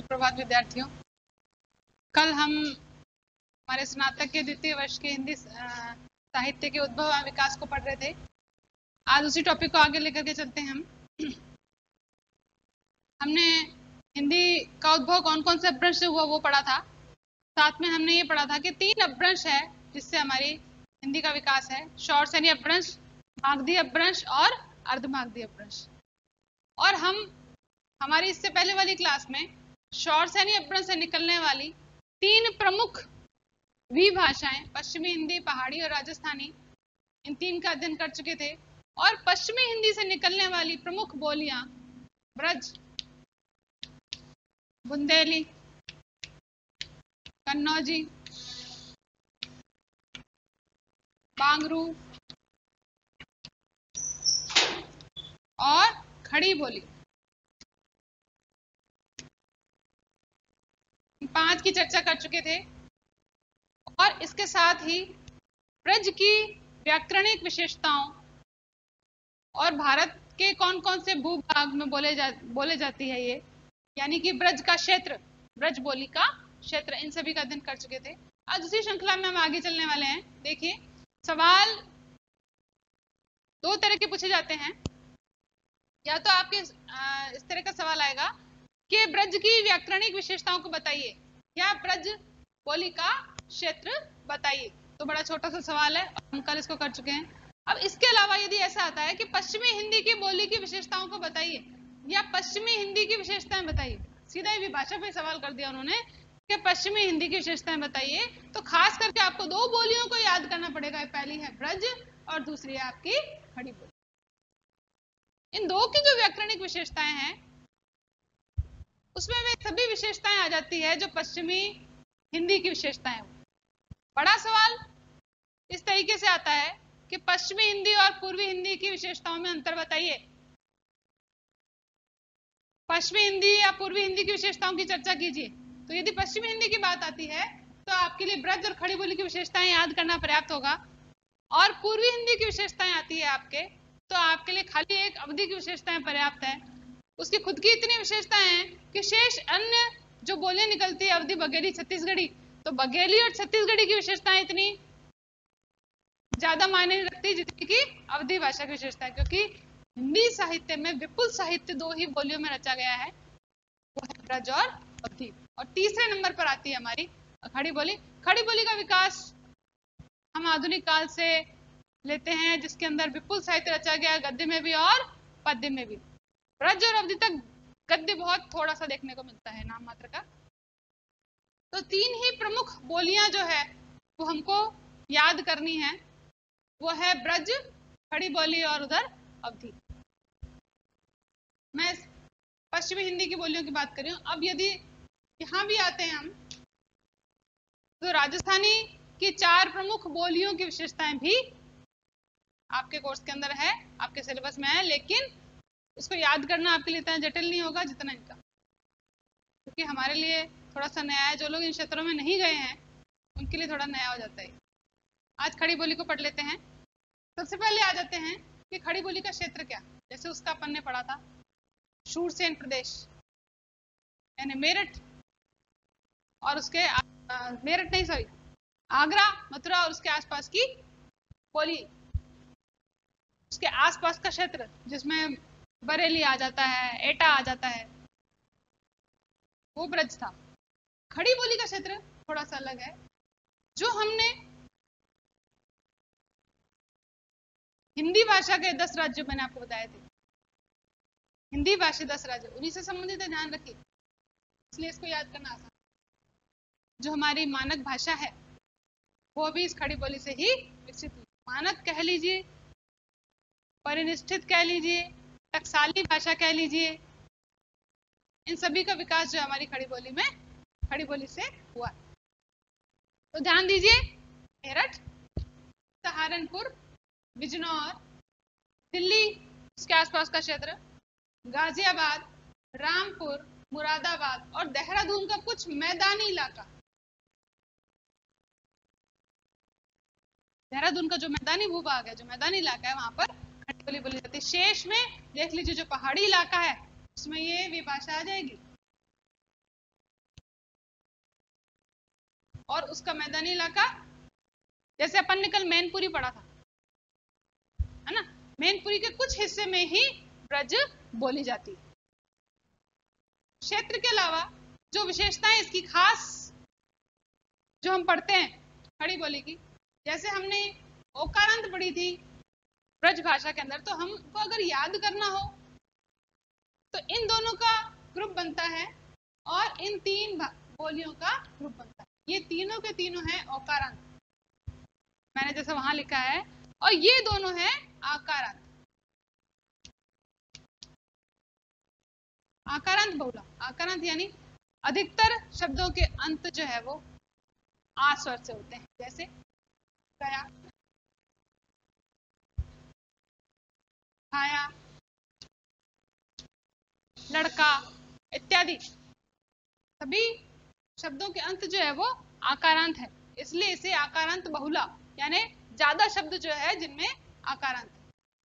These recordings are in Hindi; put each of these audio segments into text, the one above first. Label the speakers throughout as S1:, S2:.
S1: सुप्रभात विद्यार्थियों। कल हम हमारे स्नातक के द्वितीय वर्ष के हिंदी साहित्य के उद्भव एवं विकास को पढ़ रहे थे। आज उसी टॉपिक को आगे लेकर के चलते हैं हम। हमने हिंदी का उद्भव कौन कौन से अपभ्रंश से हुआ वो पढ़ा था। साथ में हमने ये पढ़ा था कि 3 अपभ्रंश है जिससे हमारी हिंदी का विकास है। शॉर्ट सैनी अपभ्रंश, मागधी अपभ्रंश और अर्धमागधी अपभ्रंश। और हम हमारी इससे पहले वाली क्लास में शॉर्ट सैनी अपभ्रंश से निकलने वाली 3 प्रमुख विभाषाएं, पश्चिमी हिंदी, पहाड़ी और राजस्थानी, इन 3 का अध्ययन कर चुके थे। और पश्चिमी हिंदी से निकलने वाली प्रमुख बोलियां ब्रज, बुंदेली, कन्नौजी, बांगरू और खड़ी बोली, 5 की चर्चा कर चुके थे। और इसके साथ ही ब्रज की व्याकरणिक विशेषताओं और भारत के कौन कौन से भूभाग में बोले जाती है ये, यानी कि ब्रज का क्षेत्र, ब्रज बोली का क्षेत्र, इन सभी का अध्ययन कर चुके थे। आज उसी श्रृंखला में हम आगे चलने वाले हैं। देखिए, सवाल 2 तरह के पूछे जाते हैं। या तो आपके इस तरह का सवाल आएगा कि ब्रज की व्याकरणिक विशेषताओं को बताइए या ब्रज बोली का क्षेत्र बताइए। तो बड़ा छोटा सा सवाल है, हम कल इसको कर चुके हैं। अब इसके अलावा यदि ऐसा आता है कि पश्चिमी हिंदी की बोली की विशेषताओं को बताइए या पश्चिमी हिंदी की विशेषताएं बताइए, सीधा ही विभाषा पे सवाल कर दिया उन्होंने कि पश्चिमी हिंदी की विशेषताएं बताइए, तो खास करके आपको 2 बोलियों को याद करना पड़ेगा। पहली है ब्रज और दूसरी है आपकी खड़ी बोली। इन 2 की जो व्याकरणिक विशेषताएं हैं उसमें वे सभी विशेषताएं आ जाती है जो पश्चिमी हिंदी की विशेषताएं। बड़ा सवाल इस तरीके से आता है कि पश्चिमी हिंदी और पूर्वी हिंदी की विशेषताओं में अंतर बताइए। पश्चिमी हिंदी या पूर्वी हिंदी की विशेषताओं की चर्चा कीजिए। तो यदि पश्चिमी हिंदी की बात आती है तो आपके लिए ब्रज और खड़ी बोली की विशेषताएं याद करना पर्याप्त होगा। और पूर्वी हिंदी की विशेषताएं आती है आपके, तो आपके लिए खाली एक अवधि की विशेषताएं पर्याप्त है। उसकी खुद की इतनी विशेषताएं हैं कि शेष अन्य जो बोलियां निकलती है, अवधि, बघेली, छत्तीसगढ़ी, तो बघेली और छत्तीसगढ़ी की विशेषताएं इतनी ज्यादा मायने नहीं रखती जितनी की अवधि भाषा की विशेषता है, क्योंकि हिंदी साहित्य में विपुल साहित्य 2 ही बोलियों में रचा गया है, वो है ब्रज और अवधि। और तीसरे नंबर पर आती है हमारी खड़ी बोली। खड़ी बोली का विकास हम आधुनिक काल से लेते हैं, जिसके अंदर विपुल साहित्य रचा गया है, गद्य में भी और पद्य में भी। ब्रज और अवधि तक गद्य बहुत थोड़ा सा देखने को मिलता है, नाम मात्र का। तो 3 ही प्रमुख बोलियां जो है वो हमको याद करनी है, वो है ब्रज, खड़ी बोली और उधर अवधि। मैं पश्चिमी हिंदी की बोलियों की बात कर रही हूँ। अब यदि यहाँ भी आते हैं हम, तो राजस्थानी की 4 प्रमुख बोलियों की विशेषताएं भी आपके कोर्स के अंदर है, आपके सिलेबस में है, लेकिन उसको याद करना आपके लिए इतना जटिल नहीं होगा जितना इनका, क्योंकि हमारे लिए थोड़ा सा नया है। जो लोग इन क्षेत्रों में नहीं गए हैं उनके लिए थोड़ा नया हो जाता है। आज खड़ी बोली को पढ़ लेते हैं। सबसे पहले आ जाते हैं कि खड़ी बोली का क्षेत्र क्या, जैसे उसका अपन ने पढ़ा था शूरसेन प्रदेश, यानी मेरठ और उसके मेरठ नहीं सॉरी आगरा, मथुरा और उसके आसपास की बोली, उसके आसपास का क्षेत्र जिसमें बरेली आ जाता है, एटा आ जाता है, वो ब्रज था। खड़ी बोली का क्षेत्र थोड़ा सा अलग है। जो हमने हिंदी भाषा के 10 राज्य मैंने आपको बताए थे, हिंदी भाषा 10 राज्य, उन्हीं से संबंधित है, ध्यान रखिए, इसलिए इसको याद करना आसान। जो हमारी मानक भाषा है वो भी इस खड़ी बोली से ही विकसित हुई। मानक कह लीजिए, परिनिष्ठित कह लीजिए, टकसाली भाषा कह लीजिए, इन सभी का विकास जो हमारी खड़ी बोली में, खड़ी बोली से हुआ। तो ध्यान दीजिए, मेरठ, सहारनपुर, बिजनौर, दिल्ली उसके आसपास का क्षेत्र, गाजियाबाद, रामपुर, मुरादाबाद और देहरादून का कुछ मैदानी इलाका, देहरादून का जो मैदानी भूभाग है, जो मैदानी इलाका है, वहां पर खड़ी बोली बोली जाती है। शेष में देख लीजिए जो पहाड़ी इलाका है उसमें ये विभाषा आ जाएगी। और उसका मैदानी इलाका, जैसे अपन ने कल मैनपुरी पढ़ा था, है ना, मैनपुरी के कुछ हिस्से में ही ब्रज बोली जाती है। क्षेत्र के अलावा जो विशेषताएं इसकी खास जो हम पढ़ते हैं खड़ी बोली की, जैसे हमने ओकारांत पढ़ी थी ब्रज भाषा के अंदर, तो हमको अगर याद करना हो तो इन दोनों का ग्रुप बनता है और इन तीन बोलियों का ग्रुप बनता है। ये तीनों के तीनों हैं ओकारांत, मैंने जैसे वहां लिखा है, और ये दोनों हैं आकारांत। आकारांत बहुला, आकारांत यानी अधिकतर शब्दों के अंत जो है वो आ स्वर से होते हैं, जैसे गया, खाया, लड़का इत्यादि सभी शब्दों के अंत जो है वो आकारांत है, इसलिए इसे आकारांत बहुला यानी ज्यादा शब्द जो है जिनमें आकारांत है।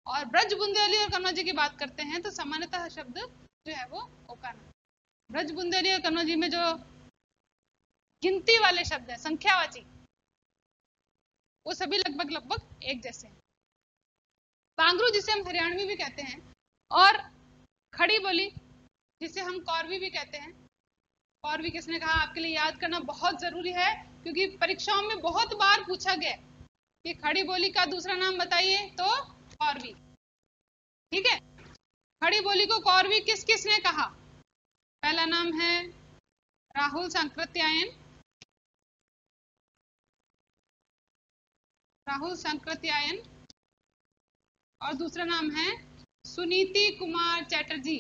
S1: और ब्रज बुंदेली और कन्नौजी की बात करते हैं तो सामान्यतः शब्द जो है वो ओकारांत। ब्रज बुंदेली और कन्नौजी में जो गिनती वाले शब्द है, संख्यावाची, वो सभी लगभग लगभग एक जैसे हैं। बांगरू जिसे हम हरियाणवी भी कहते हैं, और खड़ी बोली जिसे हम कौरवी भी कहते हैं। कौरवी किसने कहा, आपके लिए याद करना बहुत जरूरी है, क्योंकि परीक्षाओं में बहुत बार पूछा गया कि खड़ी बोली का दूसरा नाम बताइए, तो कौरवी। ठीक है, खड़ी बोली को कौरवी किस किसने कहा? पहला नाम है राहुल सांकृत्यायन, राहुल सांकृत्यायन, और दूसरा नाम है सुनीति कुमार चैटर्जी,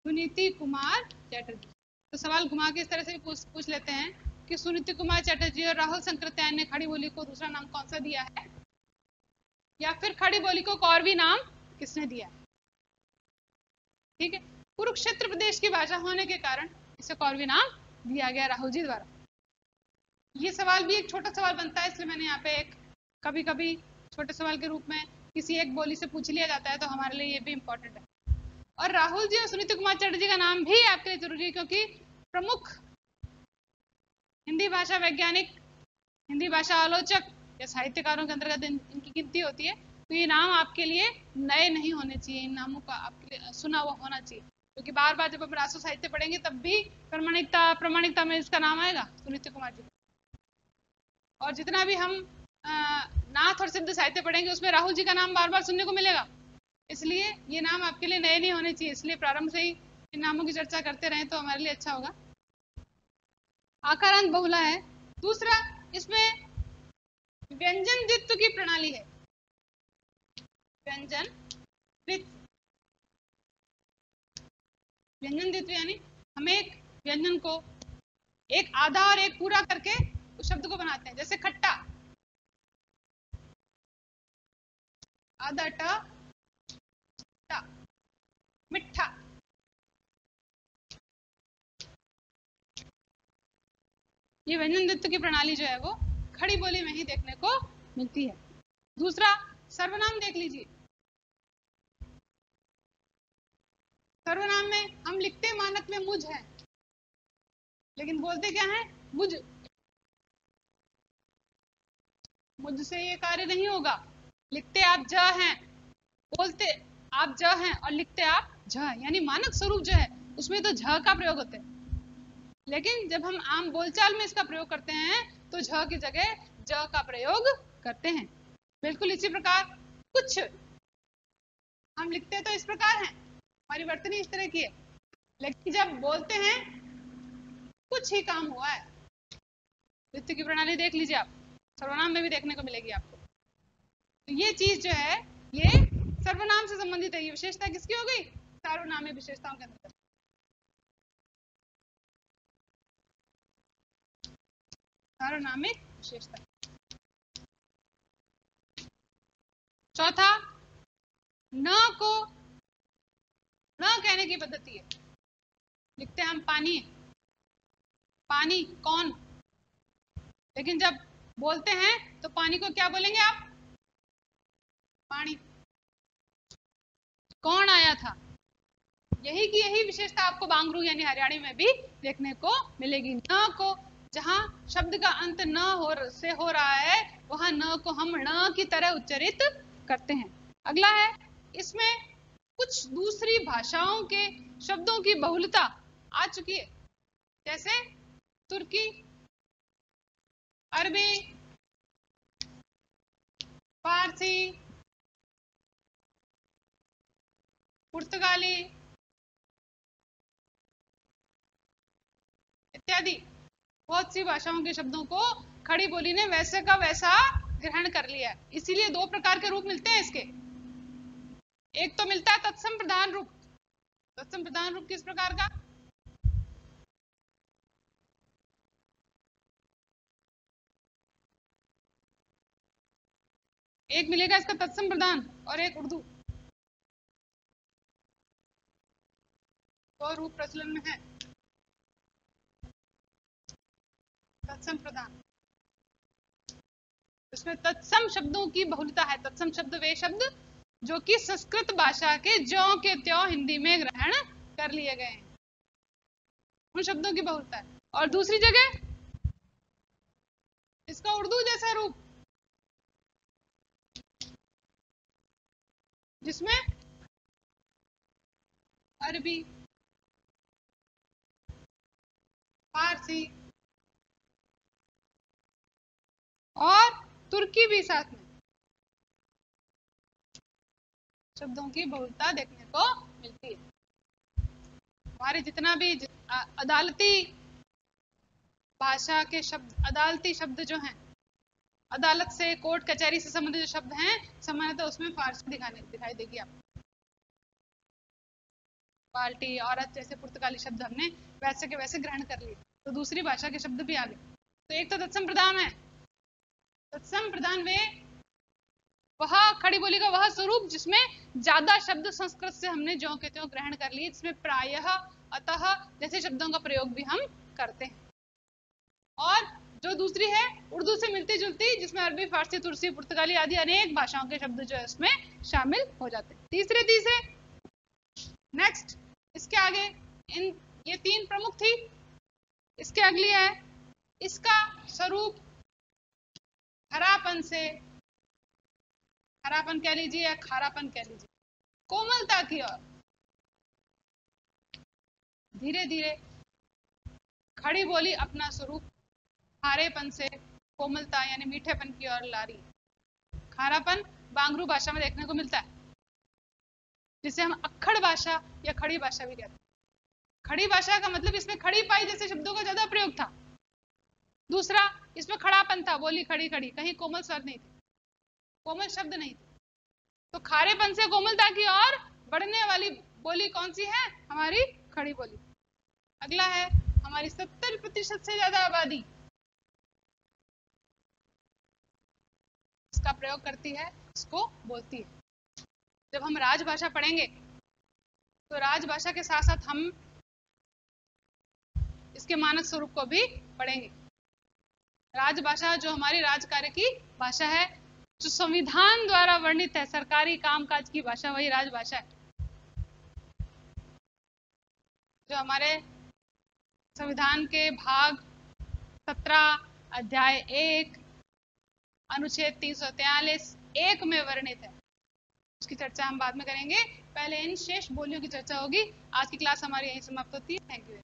S1: सुनीति कुमार चैटर्जी। तो सवाल घुमा के इस तरह से पूछ लेते हैं कि सुनीति कुमार चैटर्जी और राहुल सांकृत्यायन ने खड़ी बोली को दूसरा नाम कौन सा दिया है, या फिर खड़ी बोली को कौरवी नाम किसने दिया है? ठीक है, कुरुक्षेत्र प्रदेश की भाषा होने के कारण इसे कौरवी नाम दिया गया राहुल जी द्वारा। ये सवाल भी एक छोटा सवाल बनता है, इसलिए मैंने यहाँ पे एक कभी कभी छोटे सवाल के रूप में किसी एक बोली से पूछ लिया जाता है, तो हमारे लिए ये भी इम्पोर्टेंट है। और राहुल जी और सुनीति कुमार चैटर्जी का नाम भी आपके लिए जरूरी है, क्योंकि प्रमुख हिंदी भाषा वैज्ञानिक, हिंदी भाषा आलोचक या साहित्यकारों के अंतर्गत इनकी गिनती होती है। तो ये नाम आपके लिए नए नहीं होने चाहिए, इन नामों का आपके लिए सुना हुआ होना चाहिए, क्योंकि बार बार जब हम राष्ट्र साहित्य पढ़ेंगे तब भी प्रमाणिकता में इसका नाम आएगा, सुनीति कुमार जी। और जितना भी हम नाथ और सिद्ध साहित्य पढ़ेंगे उसमें राहुल जी का नाम बार बार सुनने को मिलेगा, इसलिए ये नाम आपके लिए नए नहीं होने चाहिए, इसलिए प्रारंभ से ही इन नामों की चर्चा करते रहें तो हमारे लिए अच्छा होगा। आकारांत बहुला है। दूसरा, इसमें व्यंजन द्वित्व की प्रणाली है, व्यंजन द्वित्व। व्यंजन द्वित्व यानी हम एक व्यंजन को एक आधा और एक पूरा करके उस शब्द को बनाते हैं, जैसे खट्टा, आधा टा, मिठा। ये व्यंजन द्वित्व की प्रणाली जो है वो खड़ी बोली में ही देखने को मिलती है। दूसरा, सर्वनाम देख लीजिए। सर्वनाम में हम लिखते मानक में मुझ है, लेकिन बोलते क्या है? मुझ। मुझसे ये कार्य नहीं होगा। लिखते आप ज हैं, बोलते आप ज हैं, और लिखते आप झ, यानी मानक स्वरूप जो है उसमें तो झ का प्रयोग होता है, लेकिन जब हम आम बोलचाल में इसका प्रयोग करते हैं तो झ की जगह ज का प्रयोग करते हैं। बिल्कुल इसी प्रकार कुछ हम लिखते तो इस प्रकार हैं, हमारी वर्तनी इस तरह की है, लेकिन जब बोलते हैं कुछ ही काम हुआ है। द्वित्व की प्रणाली देख लीजिए आप, सर्वनाम में भी देखने को मिलेगी आपको। तो ये चीज जो है ये सर्वनाम से संबंधित है। ये विशेषता किसकी हो गई? सार्वनामिक विशेषताओं के अंदर। सार्वनामिक विशेषता। चौथा, न को न कहने की पद्धति है। लिखते हैं हम पानी, पानी कौन, लेकिन जब बोलते हैं तो पानी को क्या बोलेंगे आप? पानी। कौन आया था? यही की यही विशेषता आपको बांगरू यानी हरियाणी में भी देखने को मिलेगी। न को जहां शब्द का अंत न हो रहा है वहां न को हम ण की तरह उच्चारित करते हैं। अगला है, इसमें कुछ दूसरी भाषाओं के शब्दों की बहुलता आ चुकी है, जैसे तुर्की, अरबी, फारसी, पुर्तगाली इत्यादि बहुत सी भाषाओं के शब्दों को खड़ी बोली ने वैसे का वैसा ग्रहण कर लिया है। इसीलिए दो प्रकार के रूप मिलते हैं इसके। एक तो मिलता है तत्सम प्रधान रूप। तत्सम प्रधान रूप किस प्रकार का? एक मिलेगा इसका तत्सम प्रधान और एक उर्दू, दो रूप प्रचलन में है। तत्सम प्रधान, इसमें तत्सम शब्दों की बहुलता है। तत्सम शब्द वे शब्द जो कि संस्कृत भाषा के ज्यों के त्यों हिंदी में ग्रहण कर लिए गए हैं, उन शब्दों की बहुलता है। और दूसरी जगह इसका उर्दू जैसा रूप, जिसमें अरबी, फारसी और तुर्की भी साथ में शब्दों की बहुलता देखने को मिलती है। हमारे जितना भी अदालती भाषा के शब्द, अदालती शब्द जो हैं, अदालत से, कोर्ट कचहरी से संबंधित जो शब्द हैं, सामान्यतः उसमें फारसी दिखाई देगी आपको। बाल्टी, औरत जैसे पुर्तगाली शब्द हमने वैसे के वैसे ग्रहण कर लिए, तो दूसरी भाषा के शब्द भी आ गए। तो एक तो तत्सम प्रधान है। तत्सम प्रधान में वह खड़ी बोली का वह स्वरूप जिसमें ज्यादा शब्द संस्कृत से हमने ज्यों के त्यों ग्रहण कर लिए, जिसमें प्रायः, अतः जैसे शब्दों का प्रयोग भी हम करते हैं। और जो दूसरी है उर्दू से मिलती जुलती, जिसमें अरबी, फारसी, तुर्की, पुर्तगाली आदि अनेक भाषाओं के शब्द जो है उसमें शामिल हो जाते हैं। तीसरे नेक्स्ट, इसके आगे ये तीन प्रमुख थी। इसके अगली है, इसका स्वरूप हरापन से, हरापन कह लीजिए या खारापन कह लीजिए, कोमलता की ओर धीरे धीरे खड़ी बोली अपना स्वरूप खारेपन से कोमलता यानी मीठेपन की ओर ला रही है। खारापन बांगरू भाषा में देखने को मिलता है, जिसे हम अक्खड़ भाषा या खड़ी भाषा भी कहते हैं। खड़ी भाषा का मतलब इसमें खड़ी पाई जैसे शब्दों का ज्यादा प्रयोग था। दूसरा, इसमें खड़ापन था, बोली खड़ी खड़ी, कहीं कोमल स्वर नहीं थे, कोमल शब्द नहीं थे। तो खारेपन से कोमलता की ओर बढ़ने वाली बोली कौन सी है? हमारी खड़ी बोली। अगला है, हमारी 70% से ज्यादा आबादी इसका प्रयोग करती है, इसको बोलती है। जब हम राजभाषा पढ़ेंगे तो राजभाषा के साथ साथ हम इसके मानक स्वरूप को भी पढ़ेंगे। राजभाषा जो हमारी राजकार्य की भाषा है, जो संविधान द्वारा वर्णित है, सरकारी कामकाज की भाषा, वही राजभाषा है। जो हमारे संविधान के भाग 17 अध्याय 1 अनुच्छेद 343(1) में वर्णित है, उसकी चर्चा हम बाद में करेंगे। पहले इन शेष बोलियों की चर्चा होगी। आज की क्लास हमारी यहीं समाप्त होती है। Thank you.